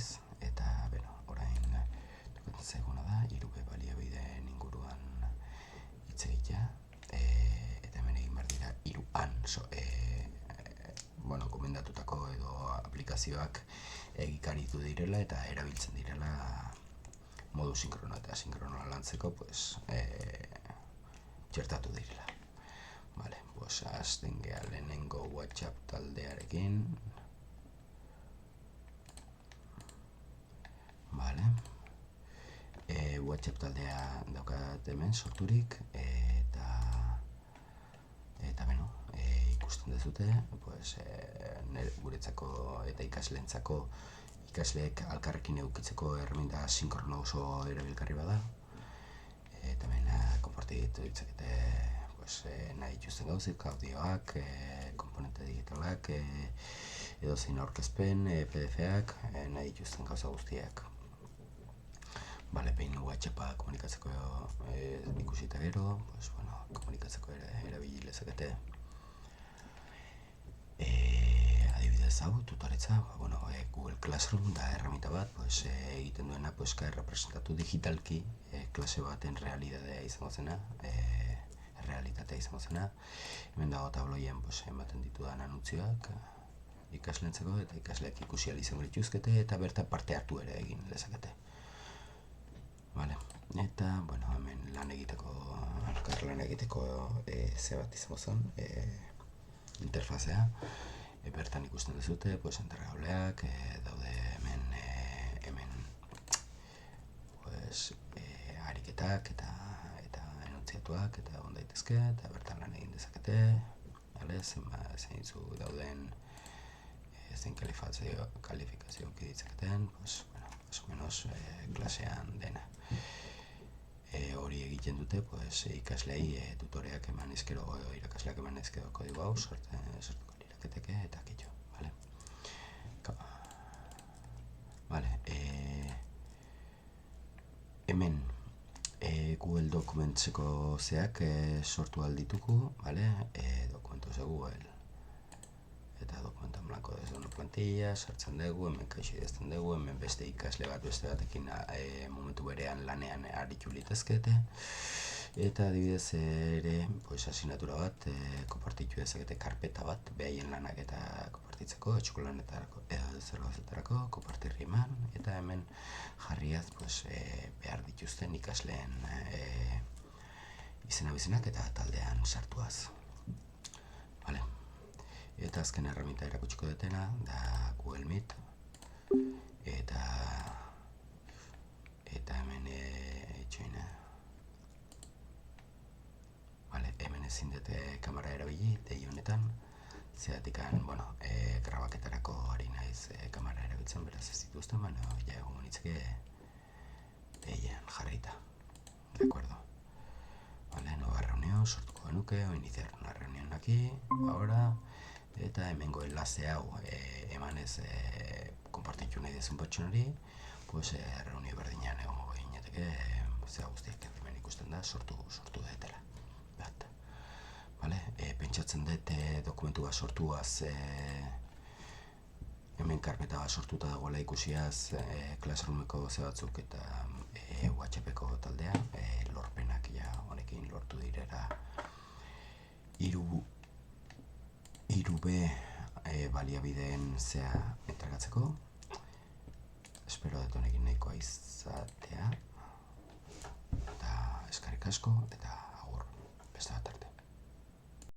naiz, eta, orain tokatzen zaiguna da, 3B baliabideen inguruan hitz egitea, eta hemen egin behar dira 3an, gomendatutako edo aplikazioak egikaritu direla eta erabiltzen direla modu sinkrono eta asinkronoa lantzeko, txertatu direla. Vale, hasten gea lehenengo WhatsApp taldearekin. Vale. WhatsApp taldea daukat hemen sorturik, eta ikusten dezute, guretzako eta ikasleentzako ikasleek alkarrekin edukitzeko erreminta sinkrono oso erabilgarri bada. Eta hemen konpartitu ditzakete nahi dituzten gauzik, audioak, komponente digitalak, edo zein aurkezpen, PDF-ak, nahi dituzten gauza guztiak. Behin WhatsAppa komunikatzeko ikusita gero, komunikatzeko erabili lezakete. Adibidez hau, tutoretza, Google Classroom da erramita bat, egiten duena representatu digitalki klase baten realitatea izango zena, hemen dago tabloien ematen ditudan anutzioak ikasleentzako, eta ikasleak ikusi ahal izango dituzkete, eta bertan parte hartu ere egin lezakete. Eta, hemen elkar lan egiteko bat izango zen, interfazea. Bertan ikusten dezute, entregableak, daude hemen ariketak eta enuntziatuak eta egon daitezke, eta bertan lan egin dezakete, zeintzu dauden, zein kalifikazio ditzaketen, klasean dena. Hori egiten dute, ikaslei tutoreak eman ezkero, irakasleak eman ezkero kodigo hau, sortuko liraketeke eta kitxo, hemen Google Documentseko zeak sortu aldituko, dokumentu ze Google, eta dokumentan blanko desde plantilla, sartzen dugu, hemen kaixo idazten dugu, hemen beste ikasle bat beste batekin momentu berean lanean aritu litezkete, eta adibidez ere, asignatura bat, konpartitu dezakete karpeta bat, behaien lanak eta konpartitzeko, etxuko lanetarako, zerbazetarako, konpartirri eman, eta hemen jarriaz behar dituzten ikasleen izena bizenak eta taldean sartuaz. Eta azken erreminta erakutsiko dutena da Google Meet, eta hemen itxoina. Hemen ezin dute kamera erabili, dei honetan, zeratikan, grabaketarako ari naiz kamera erabiltzen, beraz ez dituzten, egon nitzeke deien jarrita. De acuerdo. Nueva reunión, sortuko genuke, o iniciar una reunión aquí, ahora, eta hemengo enlace hau emanez konpartitu nahi dezun pertsonari, reunio berdinean egongo gineteke, zea guztiak hemen ikusten da, sortu detela. Pentsatzen dut dokumentu bat sortuaz, hemen karpeta bat sortuta dagoela ikusiaz, Classroomeko ze batzuk eta WhatsAppeko taldea, lorpenak honekin lortu direra 3B baliabideen zea entregatzeko. Espero dut honekin nahikoa izatea, eta eskerrik asko, eta agur, beste bat.